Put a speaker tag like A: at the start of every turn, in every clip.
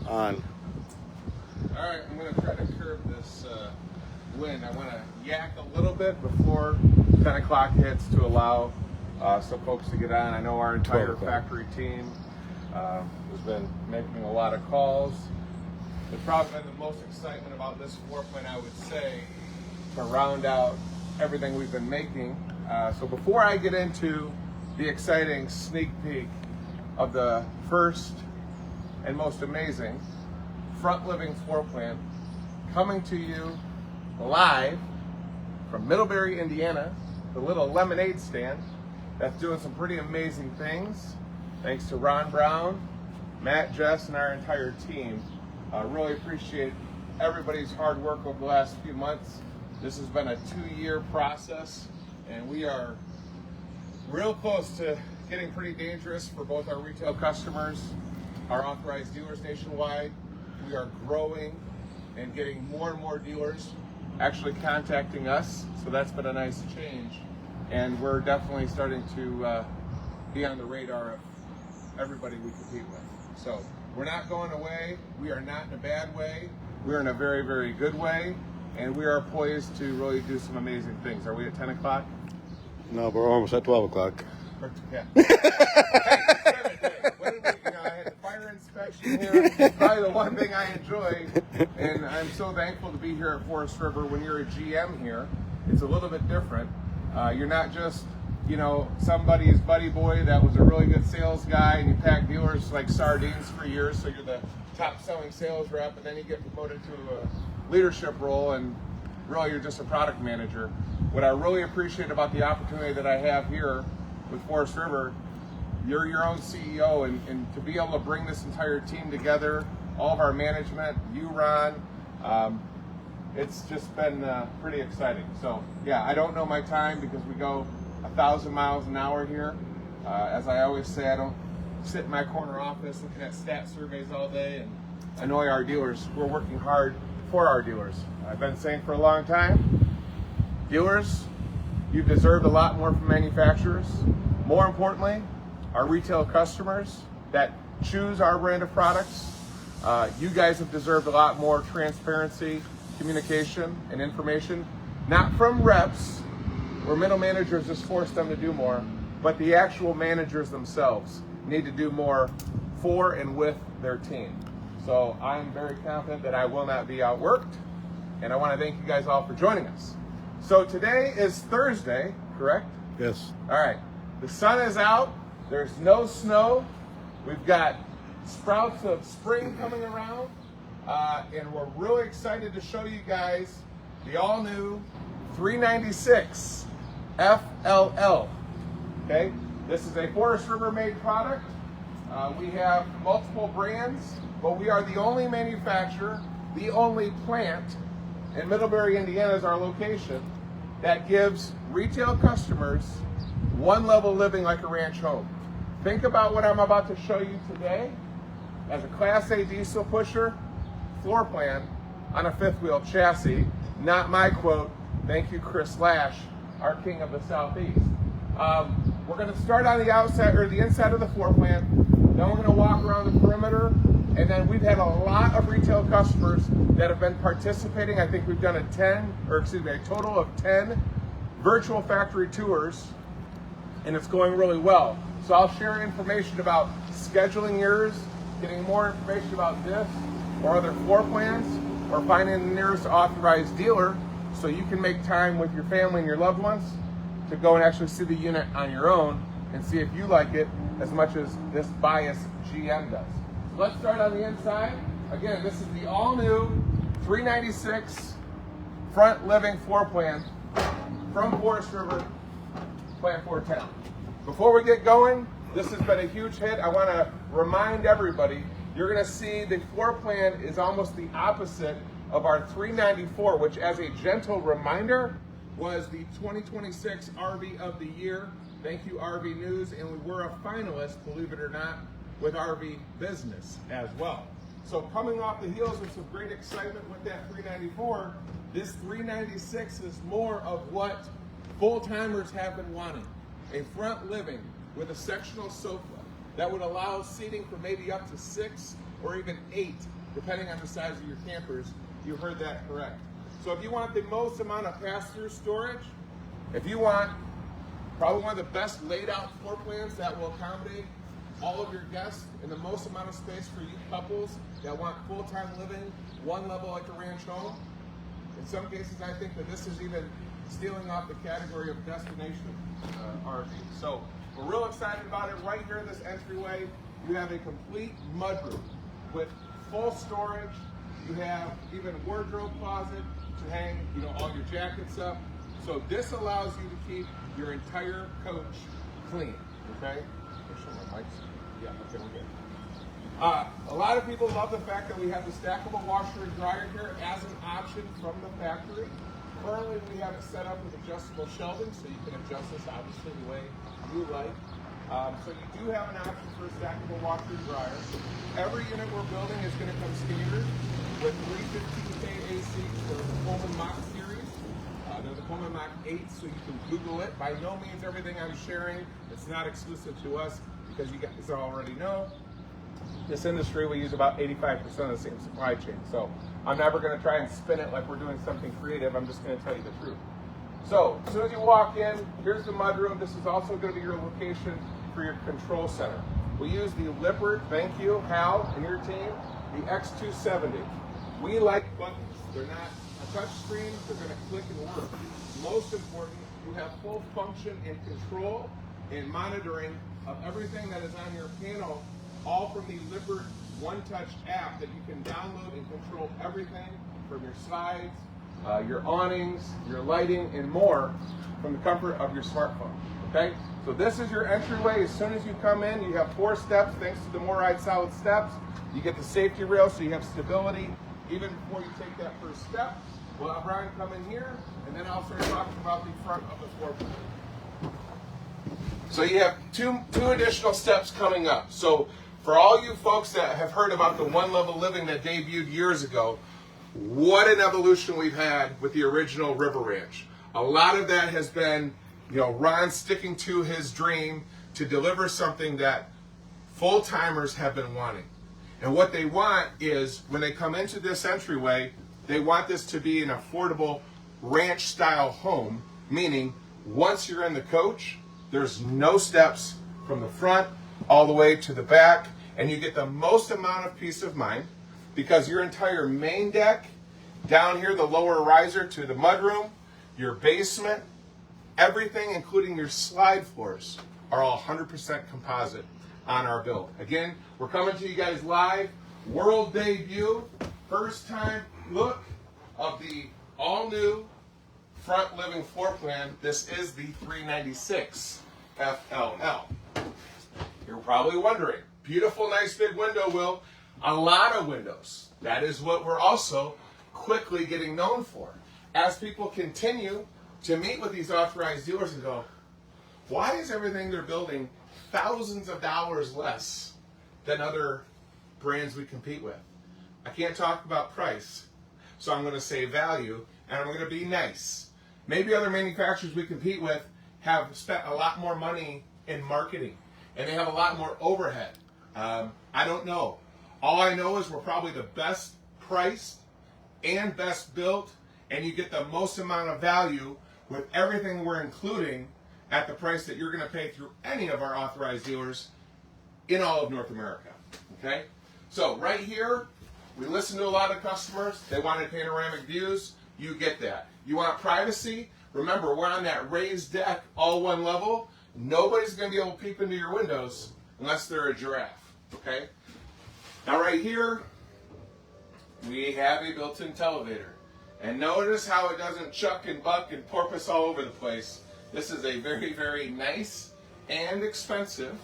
A: On.
B: All right, I'm going to try to curb this wind. I want to yak a little bit before 10 o'clock hits to allow some folks to get on. I know our entire factory team has been making a lot of calls. There's probably been the most excitement about this floor plan, I would say, to round out everything we've been making. So before I get into the exciting sneak peek of the first and most amazing front living floor plan coming to you live from Middlebury, Indiana, the little lemonade stand that's doing some pretty amazing things. Thanks to Ron Brown, Matt, Jess, and our entire team. Really appreciate everybody's hard work over the last few months. This has been a 2-year process, and we are real close to getting pretty dangerous for both our retail customers, our authorized dealers nationwide. We are growing and getting more and more dealers actually contacting us, so that's been a nice change. And we're definitely starting to be on the radar of everybody we compete with. So we're not going away. We are not in a bad way. We're in a very, very good way. And we are poised to really do some amazing things. Are we at 10 o'clock?
A: No, we're almost at 12 o'clock.
B: Yeah. I had the fire inspection here. It's probably the one thing I enjoy. And I'm so thankful to be here at Forest River. When you're a GM here, it's a little bit different. You're not just, somebody's buddy boy that was a really good sales guy and you pack dealers like sardines for years, so you're the top selling sales rep, and then you get promoted to a leadership role and really you're just a product manager. What I really appreciate about the opportunity that I have here with Forest River, you're your own CEO, and to be able to bring this entire team together, all of our management, you, Ron, it's just been pretty exciting. So yeah, I don't know my time because we go 1,000 miles an hour here. As I always say, I don't sit in my corner office looking at stat surveys all day and annoy our dealers. We're working hard for our dealers. I've been saying for a long time, dealers, you deserve a lot more from manufacturers. More importantly, our retail customers that choose our brand of products, you guys have deserved a lot more transparency, communication, and information, not from reps or middle managers just force them to do more, but the actual managers themselves need to do more for and with their team. So I'm very confident that I will not be outworked, and I want to thank you guys all for joining us. So today is Thursday, correct?
A: Yes.
B: All right, the sun is out, there's no snow, we've got sprouts of spring coming around, and we're really excited to show you guys the all-new 396 FLL. Okay, this is a Forest River made product. We have multiple brands, but we are the only manufacturer, the only plant in Middlebury, Indiana is our location, that gives retail customers one level living like a ranch home. Think about what I'm about to show you today as a Class A diesel pusher floor plan on a fifth wheel chassis. Not my quote. Thank you, Chris Lash, our king of the Southeast. We're going to start on the outside or the inside of the floor plan. Then we're going to walk around the perimeter, and then we've had a lot of retail customers that have been participating. I think we've done a total of 10 virtual factory tours, and it's going really well. So I'll share information about scheduling yours, getting more information about this or other floor plans, or finding the nearest authorized dealer so you can make time with your family and your loved ones to go and actually see the unit on your own and see if you like it as much as this biased GM does. So let's start on the inside. Again, this is the all-new 396 front living floor plan from Forest River, Plan 410. Before we get going, this has been a huge hit. I want to remind everybody, you're going to see the floor plan is almost the opposite of our 394, which, as a gentle reminder, was the 2026 RV of the Year. Thank you, RV News, and we were a finalist, believe it or not, with RV Business as well. So coming off the heels of some great excitement with that 394, this 396 is more of what full-timers have been wanting. A front living with a sectional sofa that would allow seating for maybe up to 6 or even 8, depending on the size of your campers. You heard that correct. So if you want the most amount of pass-through storage, if you want probably one of the best laid out floor plans that will accommodate all of your guests and the most amount of space for you couples that want full-time living, one level like a ranch home. In some cases, I think that this is even stealing off the category of destination RV. So we're real excited about it. Right here in this entryway, you have a complete mudroom with full storage. You have even wardrobe closet to hang, all your jackets up. So this allows you to keep your entire coach clean. Okay. Yeah, okay, we're good. A lot of people love the fact that we have the stackable washer and dryer here as an option from the factory. Currently, we have it set up with adjustable shelving, so you can adjust this obviously the way you like. So you do have an option for a stackable washer and dryer. Every unit we're building is going to come standard with 315K AC for the Coleman Mach series. They're the Coleman Mach 8, so you can Google it. By no means everything I'm sharing, it's not exclusive to us, because you guys already know. This industry, we use about 85% of the same supply chain. So I'm never going to try and spin it like we're doing something creative. I'm just going to tell you the truth. So as soon as you walk in, here's the mudroom. This is also going to be your location for your control center. We use the Lippert, thank you, Hal and your team, the X270. We like buttons. They're not a touch screen. They're going to click and work. Most important, you have full function and control and monitoring of everything that is on your panel, all from the Lippert One Touch app that you can download and control everything from your slides, your awnings, your lighting, and more from the comfort of your smartphone. Okay? So this is your entryway. As soon as you come in, you have 4 steps. Thanks to the MORride solid steps, you get the safety rail, so you have stability even before you take that first step. We'll have Brian come in here, and then I'll start talking about the front of the floor plan. So you have two additional steps coming up. So for all you folks that have heard about the one-level living that debuted years ago, what an evolution we've had with the original River Ranch. A lot of that has been, Ron sticking to his dream to deliver something that full-timers have been wanting. And what they want is, when they come into this entryway, they want this to be an affordable ranch-style home, meaning once you're in the coach, there's no steps from the front all the way to the back, and you get the most amount of peace of mind because your entire main deck, down here, the lower riser to the mudroom, your basement, everything, including your slide floors, are all 100% composite on our build. Again, we're coming to you guys live, world debut, first time look of the all-new front living floor plan. This is the 396 FLL. You're probably wondering, beautiful, nice big window, Will. A lot of windows. That is what we're also quickly getting known for. As people continue to meet with these authorized dealers and go, why is everything they're building thousands of dollars less than other brands we compete with? I can't talk about price, so I'm going to say value, and I'm going to be nice. Maybe other manufacturers we compete with have spent a lot more money in marketing, and they have a lot more overhead. I don't know. All I know is we're probably the best priced and best built, and you get the most amount of value with everything we're including at the price that you're going to pay through any of our authorized dealers in all of North America. Okay? So right here, we listen to a lot of customers. They wanted panoramic views. You get that. You want privacy? Remember, we're on that raised deck, all one level. Nobody's going to be able to peep into your windows unless they're a giraffe. Okay? Now right here, we have a built-in televator. And notice how it doesn't chuck and buck and porpoise all over the place. This is a very, very nice and expensive,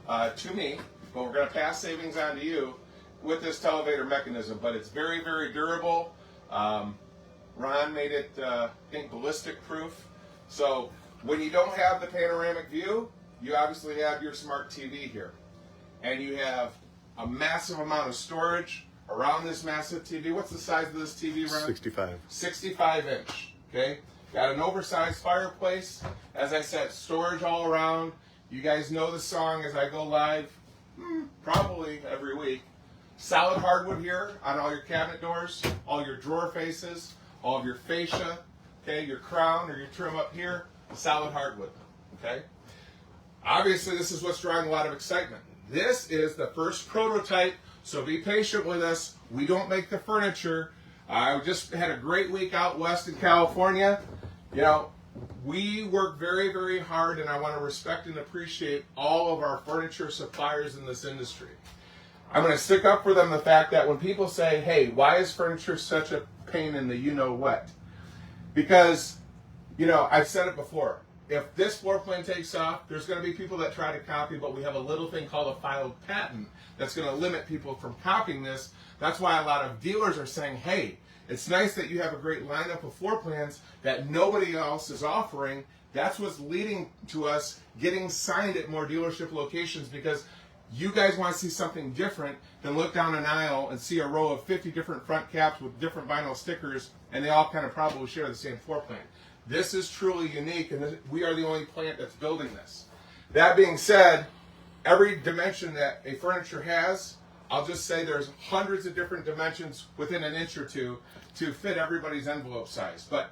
B: to me, but we're going to pass savings on to you with this televator mechanism. But it's very, very durable. Ron made it, I think, ballistic proof. So when you don't have the panoramic view, you obviously have your smart TV here. And you have a massive amount of storage around this massive TV. What's the size of this TV, Ron?
A: 65.
B: 65 inch, okay? Got an oversized fireplace. As I said, storage all around. You guys know the song as I go live, probably every week. Solid hardwood here on all your cabinet doors, all your drawer faces, all of your fascia, okay, your crown or your trim up here, solid hardwood, okay? Obviously, this is what's drawing a lot of excitement. This is the first prototype, so be patient with us. We don't make the furniture. I just had a great week out west in California. You know, we work very, very hard, and I want to respect and appreciate all of our furniture suppliers in this industry. I'm going to stick up for them the fact that when people say, hey, why is furniture such a pain in the you-know-what? Because, you know, I've said it before. If this floor plan takes off, there's going to be people that try to copy, but we have a little thing called a filed patent that's going to limit people from copying this. That's why a lot of dealers are saying, hey, it's nice that you have a great lineup of floor plans that nobody else is offering. That's what's leading to us getting signed at more dealership locations, because you guys want to see something different than look down an aisle and see a row of 50 different front caps with different vinyl stickers, and they all kind of probably share the same floor plan. This is truly unique, and we are the only plant that's building this. That being said, every dimension that a furniture has, I'll just say there's hundreds of different dimensions within an inch or two to fit everybody's envelope size. But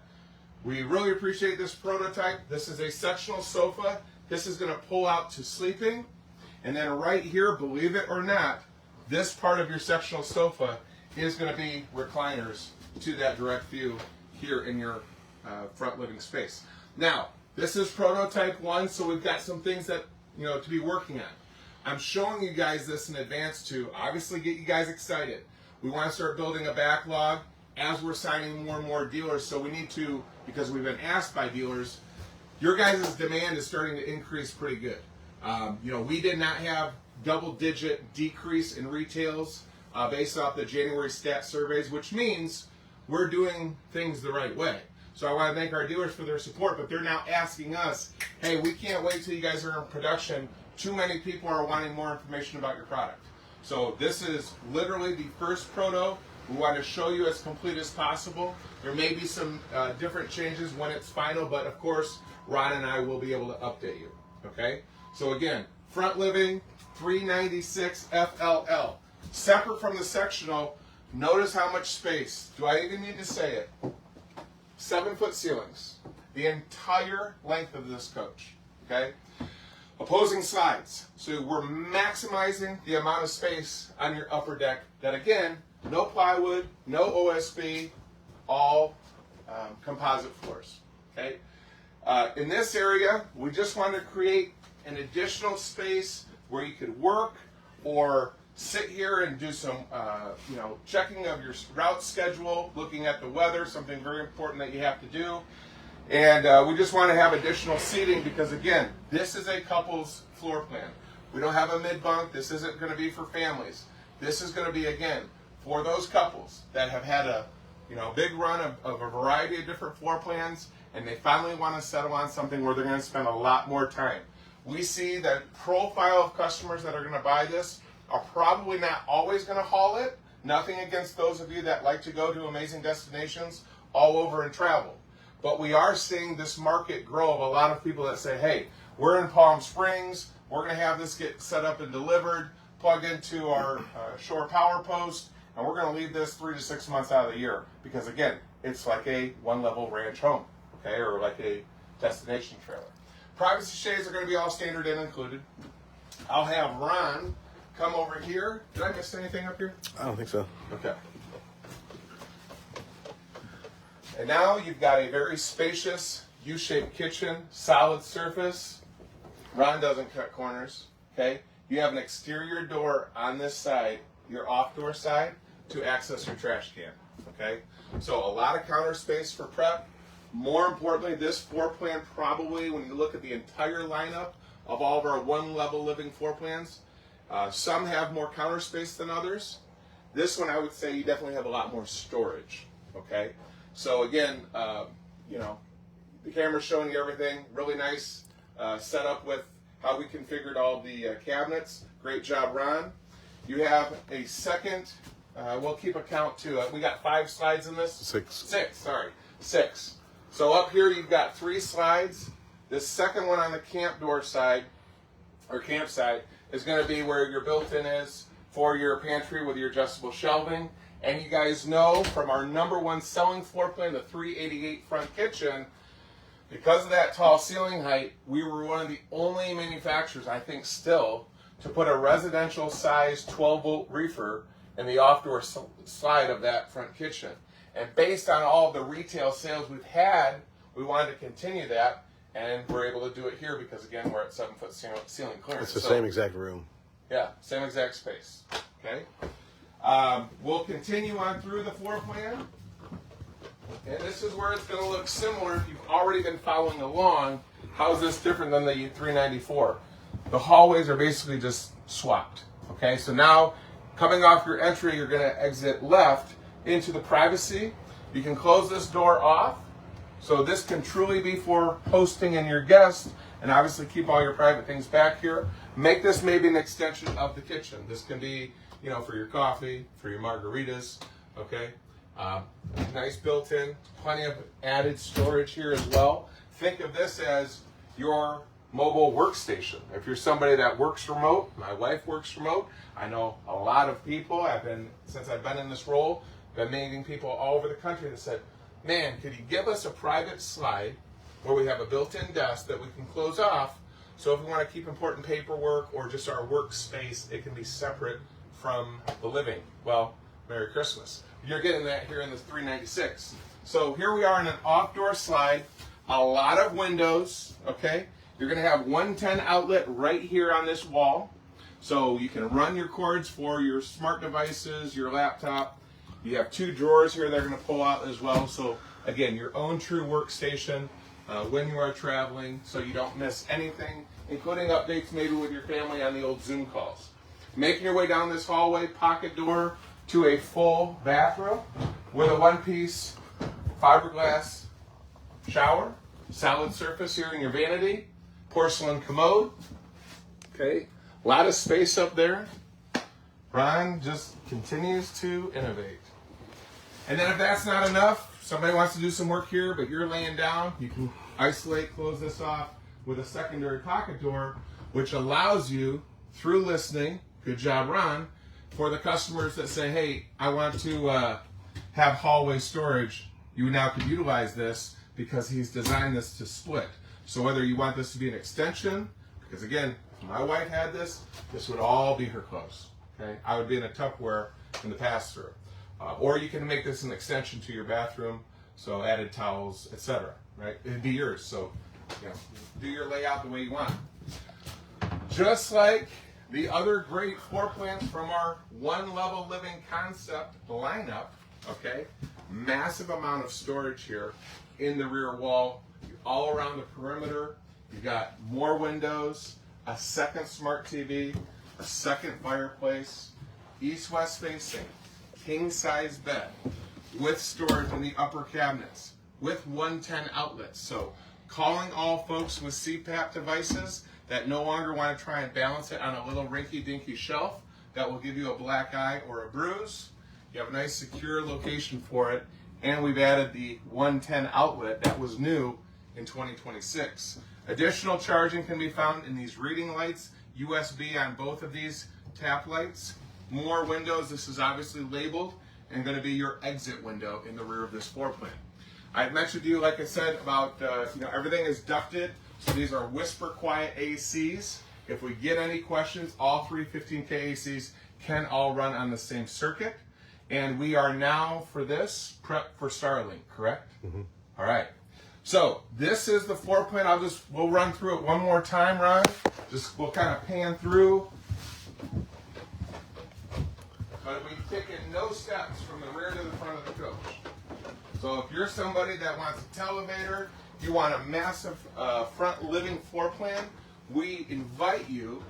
B: we really appreciate this prototype. This is a sectional sofa. This is going to pull out to sleeping. And then right here, believe it or not, this part of your sectional sofa is going to be recliners to that direct view here in your front living space. Now, this is prototype 1, so we've got some things that, you know, to be working on. I'm showing you guys this in advance to obviously get you guys excited. We want to start building a backlog as we're signing more and more dealers, so we need to, because we've been asked by dealers, your guys' demand is starting to increase pretty good. You know, we did not have double-digit decrease in retails based off the January stat surveys, which means we're doing things the right way. So I want to thank our dealers for their support, but they're now asking us, hey, we can't wait till you guys are in production. Too many people are wanting more information about your product. So this is literally the first proto. We want to show you as complete as possible. There may be some different changes when it's final, but of course, Ron and I will be able to update you, okay? So again, front living, 396 FLL. Separate from the sectional, notice how much space. Do I even need to say it? 7-foot ceilings, the entire length of this coach, okay? Opposing slides, so we're maximizing the amount of space on your upper deck that, again, no plywood, no OSB, all composite floors, okay? In this area, we just want to create an additional space where you could work or sit here and do some, you know, checking of your route schedule, looking at the weather, something very important that you have to do. And we just want to have additional seating because, again, this is a couple's floor plan. We don't have a mid-bunk. This isn't going to be for families. This is going to be, again, for those couples that have had a, you know, big run of a variety of different floor plans, and they finally want to settle on something where they're going to spend a lot more time. We see that profile of customers that are going to buy this are probably not always going to haul it. Nothing against those of you that like to go to amazing destinations all over and travel. But we are seeing this market grow of a lot of people that say, hey, we're in Palm Springs, we're going to have this get set up and delivered, plug into our shore power post, and we're going to leave this 3 to 6 months out of the year. Because again, it's like a one-level ranch home, okay, or like a destination trailer. Privacy shades are going to be all standard and included. I'll have Ron come over here. Did I miss anything up here?
A: I don't think so.
B: Okay. And now you've got a very spacious U-shaped kitchen, solid surface. Ron doesn't cut corners, okay? You have an exterior door on this side, your off-door side, to access your trash can, okay? So a lot of counter space for prep. More importantly, this floor plan probably, when you look at the entire lineup of all of our one-level living floor plans, some have more counter space than others. This one, I would say you definitely have a lot more storage, okay? So again, you know, the camera's showing you everything. Really nice setup with how we configured all the cabinets. Great job, Ron. You have a second, we'll keep a count too. We got 5 slides in this?
A: 6.
B: 6, sorry, 6. So up here you've got 3 slides. This second one on the camp door side, or camp side, is going to be where your built-in is for your pantry with your adjustable shelving. And you guys know from our #1 selling floor plan, the 388 front kitchen, because of that tall ceiling height, we were one of the only manufacturers, I think still, to put a residential size 12-volt reefer in the off-door side of that front kitchen. And based on all of the retail sales we've had, we wanted to continue that, and we're able to do it here because, again, we're at 7-foot ceiling clearance.
A: It's the same exact room.
B: Yeah, same exact space. Okay. We'll continue on through the floor plan. And this is where it's going to look similar if you've already been following along. How is this different than the 394? The hallways are basically just swapped. Okay, so now coming off your entry, you're going to exit left into the privacy. You can close this door off. So this can truly be for hosting and your guests, and obviously keep all your private things back here. Make this maybe an extension of the kitchen. This can be, you know, for your coffee, for your margaritas, okay? Nice built-in, plenty of added storage here as well. Think of this as your mobile workstation. If you're somebody that works remote, my wife works remote. I know a lot of people, since I've been in this role, been meeting people all over the country that said, man, could you give us a private slide where we have a built-in desk that we can close off, so if we want to keep important paperwork or just our workspace, it can be separate from the living. Well, Merry Christmas. You're getting that here in this 396. So here we are in an off-door slide, a lot of windows, okay? You're going to have 110 outlet right here on this wall, so you can run your cords for your smart devices, your laptop. You have 2 drawers here that are going to pull out as well, so again, your own true workstation when you are traveling, so you don't miss anything, including updates maybe with your family on the old Zoom calls. Making your way down this hallway, pocket door to a full bathroom with a one-piece fiberglass shower, solid surface here in your vanity, porcelain commode. Okay, a lot of space up there. Ron just continues to innovate. And then if that's not enough, somebody wants to do some work here, but you're laying down, you can isolate, close this off with a secondary pocket door, which allows you, through listening, good job, Ron, for the customers that say, hey, I want to have hallway storage, you now can utilize this because he's designed this to split. So whether you want this to be an extension, because again, if my wife had this, this would all be her clothes. Okay, I would be in a Tupperware in the pass-through. Or you can make this an extension to your bathroom, so added towels, etc. Right? It'd be yours. So, you know, do your layout the way you want. Just like the other great floor plans from our one-level living concept lineup, okay? Massive amount of storage here in the rear wall, all around the perimeter. You've got more windows, a second smart TV, a second fireplace, east-west facing, king-size bed, with storage in the upper cabinets, with 110 outlets. So calling all folks with CPAP devices that no longer want to try and balance it on a little rinky-dinky shelf that will give you a black eye or a bruise. You have a nice secure location for it, and we've added the 110 outlet that was new in 2026. Additional charging can be found in these reading lights, USB on both of these tap lights. More windows. This is obviously labeled and going to be your exit window in the rear of this floor plan. I've mentioned to you, like I said, about everything is ducted. So these are whisper quiet ACs. If we get any questions, all 3 15K ACs can all run on the same circuit. And we are now, for this, prepped for Starlink, correct? Mm-hmm. All right. So this is the floor plan. We'll run through it one more time, Ron. We'll kind of pan through. But we've taken no steps from the rear to the front of the coach. So if you're somebody that wants a televator, you want a massive front living floor plan, we invite you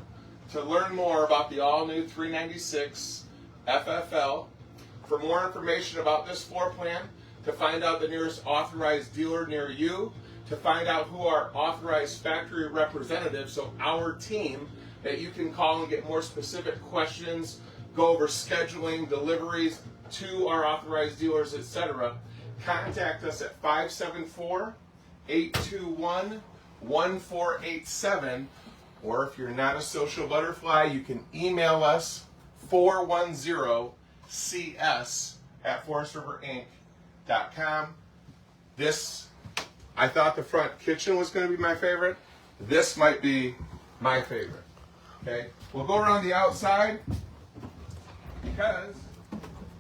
B: to learn more about the all-new 396 FFL. For more information about this floor plan, to find out the nearest authorized dealer near you, to find out who our authorized factory representatives, so our team that you can call and get more specific questions, go over scheduling, deliveries to our authorized dealers, etc. Contact us at 574-821-1487, or if you're not a social butterfly, you can email us 410cs@forestriverinc.com. This, I thought the front kitchen was going to be my favorite. This might be my favorite. Okay, we'll go around the outside because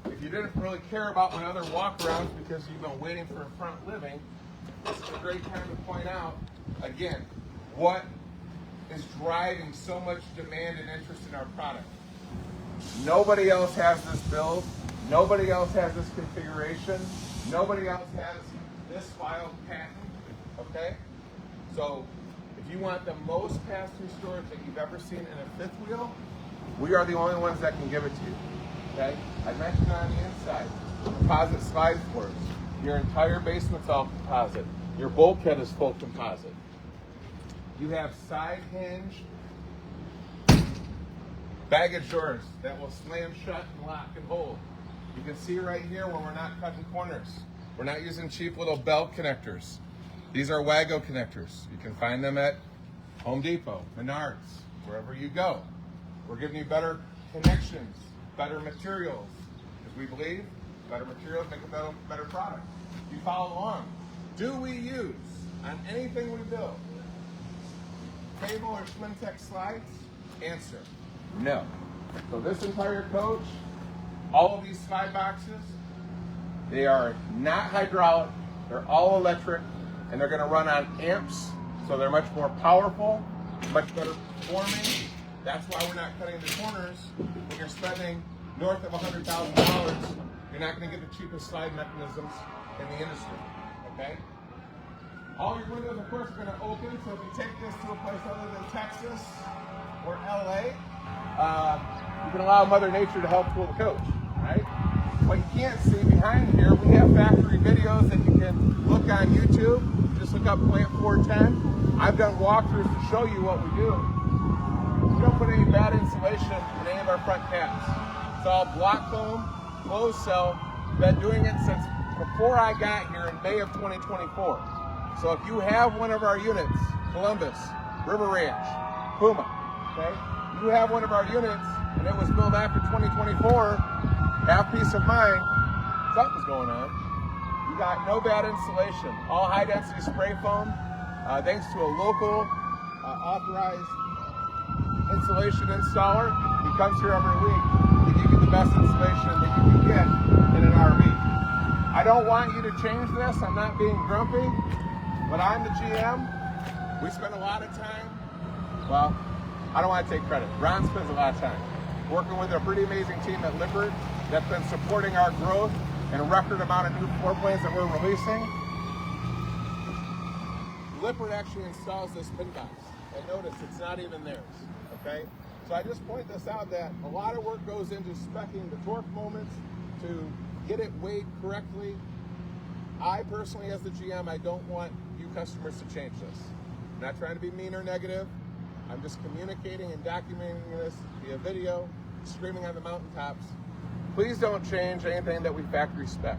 B: if you didn't really care about my other walk-arounds because you've been waiting for a front living, this is a great time to point out, again, what is driving so much demand and interest in our product. Nobody else has this build. Nobody else has this configuration. Nobody else has this filed patent, okay? So if you want the most pass-through storage that you've ever seen in a fifth wheel, we are the only ones that can give it to you, okay? I mentioned on the inside, composite slide doors. Your entire basement's all composite. Your bulkhead is full composite. You have side hinge baggage doors that will slam shut and lock and hold. You can see right here where we're not cutting corners. We're not using cheap little belt connectors. These are Wago connectors. You can find them at Home Depot, Menards, wherever you go. We're giving you better connections, better materials, because we believe better materials make a better product. You follow along. Do we use on anything we build cable or Schmintex slides? Answer, no. So this entire coach, all of these slide boxes, they are not hydraulic, they're all electric, and they're gonna run on amps, so they're much more powerful, much better performing. That's why we're not cutting the corners. When you're spending north of $100,000, you're not gonna get the cheapest slide mechanisms in the industry, okay? All your windows, of course, are going to open, so if you take this to a place other than Texas or LA, you can allow Mother Nature to help cool the coach, right? What you can't see behind here, we have factory videos that you can look on YouTube. Just look up Plant 410. I've done walkthroughs to show you what we do. We don't put any bad insulation in any of our front caps. It's all block foam, closed cell. Been doing it since before I got here in May of 2024. So if you have one of our units, Columbus, River Ranch, Puma, okay? You have one of our units and it was built after 2024, have peace of mind, something's going on. You got no bad insulation, all high density spray foam, thanks to a local authorized insulation installer. He comes here every week to give you the best insulation that you can get in an RV. I don't want you to change this, I'm not being grumpy. But I'm the GM. We spend a lot of time, well, I don't want to take credit. Ron spends a lot of time working with a pretty amazing team at Lippert that's been supporting our growth and a record amount of new floor plans that we're releasing. Lippert actually installs this pin box. And notice it's not even theirs, okay? So I just point this out that a lot of work goes into speccing the torque moments to get it weighed correctly. I personally, as the GM, I don't want you customers to change this. I'm not trying to be mean or negative. I'm just communicating and documenting this via video, screaming on the mountaintops. Please don't change anything that we factory spec.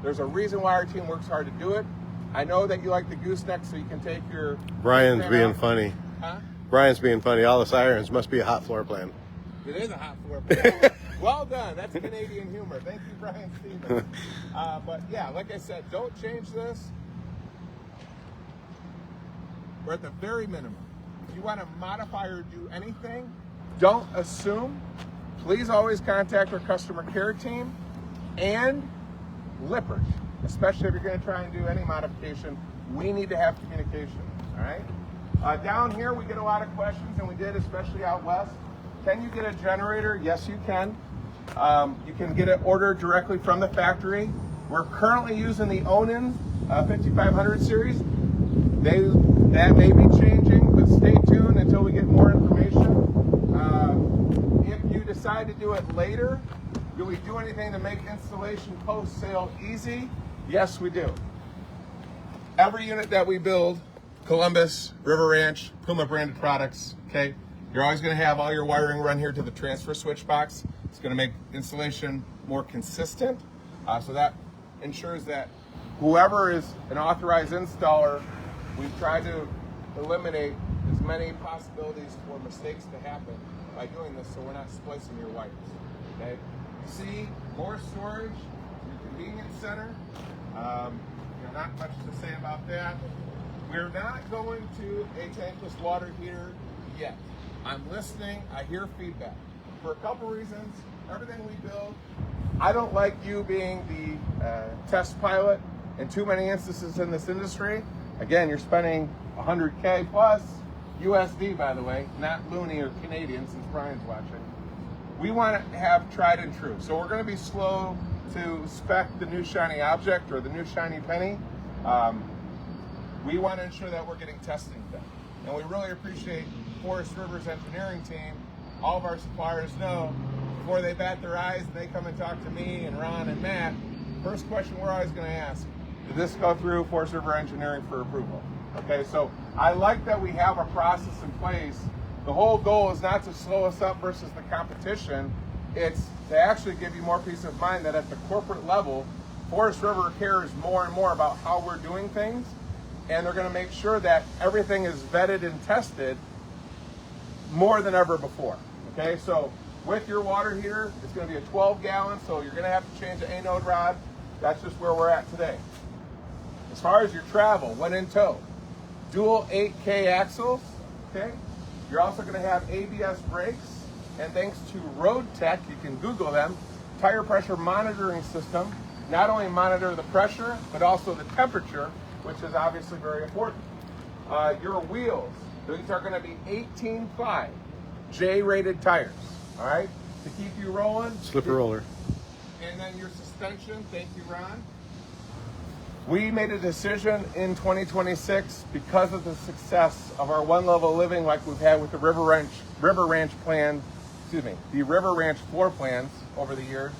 B: There's a reason why our team works hard to do it. I know that you like the gooseneck so you can take your...
A: Brian's being funny.
B: Huh?
A: Brian's being funny. All the sirens must be a hot floor plan.
B: It is a hot floor plan. Well done. That's Canadian humor. Thank you, Brian Stevens. But yeah, like I said, don't change this. We're at the very minimum. If you want to modify or do anything, don't assume. Please always contact our customer care team and Lippert, especially if you're going to try and do any modification. We need to have communication, all right? Down here, we get a lot of questions, and we did, especially out west. Can you get a generator? Yes, you can. You can get it ordered directly from the factory. We're currently using the Onan 5500 series. That may be changing, but stay tuned until we get more information. If you decide to do it later, do we do anything to make installation post-sale easy? Yes, we do. Every unit that we build, Columbus, River Ranch, Puma branded products, okay? You're always going to have all your wiring run here to the transfer switch box. It's going to make installation more consistent. So that ensures that whoever is an authorized installer, we've tried to eliminate as many possibilities for mistakes to happen by doing this so we're not splicing your wires. Okay? You see more storage, your convenience center. Not much to say about that. We're not going to a tankless water heater yet. I'm listening, I hear feedback. For a couple reasons, everything we build, I don't like you being the test pilot in too many instances in this industry. Again, you're spending 100K plus, USD by the way, not loony or Canadian since Brian's watching. We want to have tried and true. So we're going to be slow to spec the new shiny object or the new shiny penny. We want to ensure that we're getting testing done. And we really appreciate Forest River's engineering team. All of our suppliers know before they bat their eyes and they come and talk to me and Ron and Matt, first question we're always going to ask, did this go through Forest River Engineering for approval? Okay, so I like that we have a process in place. The whole goal is not to slow us up versus the competition. It's to actually give you more peace of mind that at the corporate level, Forest River cares more and more about how we're doing things, and they're going to make sure that everything is vetted and tested more than ever before. Okay, so with your water heater, it's going to be a 12-gallon, so you're going to have to change the anode rod. That's just where we're at today. As far as your travel, when in tow, dual 8K axles. Okay, you're also going to have ABS brakes. And thanks to Road Tech, you can Google them, tire pressure monitoring system, not only monitor the pressure, but also the temperature, which is obviously very important. Your wheels, these are gonna be 18.5 J-rated tires, all right? To keep you rolling.
A: Slipper roller.
B: And then your suspension, thank you, Ron. We made a decision in 2026 because of the success of our one level living like we've had with the River Ranch plan, the River Ranch floor plans over the years,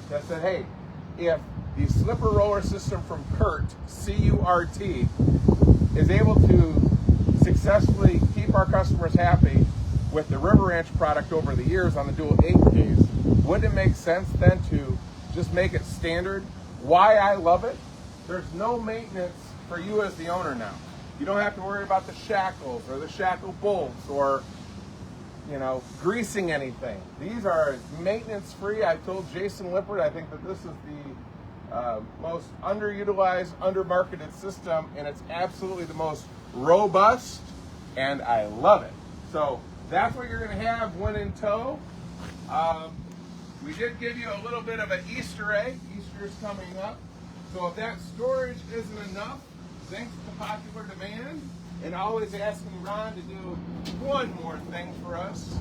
B: that said, hey, if the slipper roller system from CURT, C-U-R-T, is able to successfully keep our customers happy with the River Ranch product over the years on the dual 8Ks, wouldn't it make sense then to just make it standard? Why I love it? There's no maintenance for you as the owner now. You don't have to worry about the shackles or the shackle bolts or greasing anything. These are maintenance free. I told Jason Lippert, I think that this is the most underutilized, undermarketed system, and it's absolutely the most robust, and I love it. So that's what you're going to have when in tow. We did give you a little bit of an Easter egg. Easter's coming up. So if that storage isn't enough, thanks to popular demand, and always asking Ron to do one more thing for us,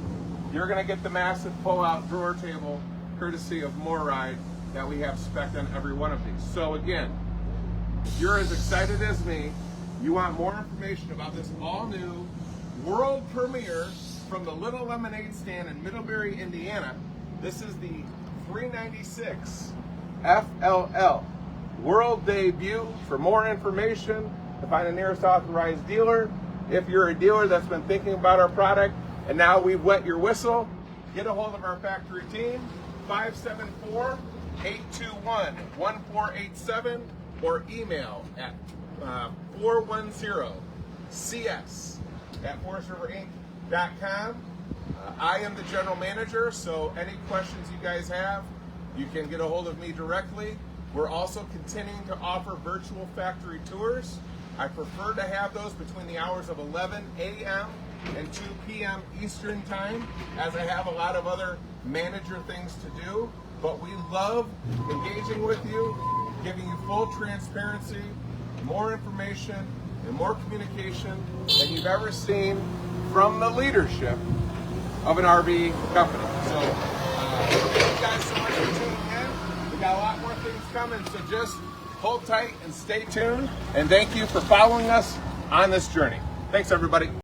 B: you're going to get the massive pull-out drawer table courtesy of MoreRide that we have spec'd on every one of these. So again, if you're as excited as me, you want more information about this all-new world premiere from the Little Lemonade Stand in Middlebury, Indiana. This is the 396 FLL world debut. For more information, to find the nearest authorized dealer. If you're a dealer that's been thinking about our product and now we've wet your whistle, get a hold of our factory team, 574-821-1487, or email at 410cs@forestriverinc.com. I am the general manager, so any questions you guys have, you can get a hold of me directly. We're also continuing to offer virtual factory tours. I prefer to have those between the hours of 11 a.m. and 2 p.m. Eastern time, as I have a lot of other manager things to do. But we love engaging with you, giving you full transparency, more information, and more communication than you've ever seen from the leadership of an RV company. So thank you guys so much for tuning in. We got a lot more things coming, so just hold tight and stay tuned. And thank you for following us on this journey. Thanks, everybody.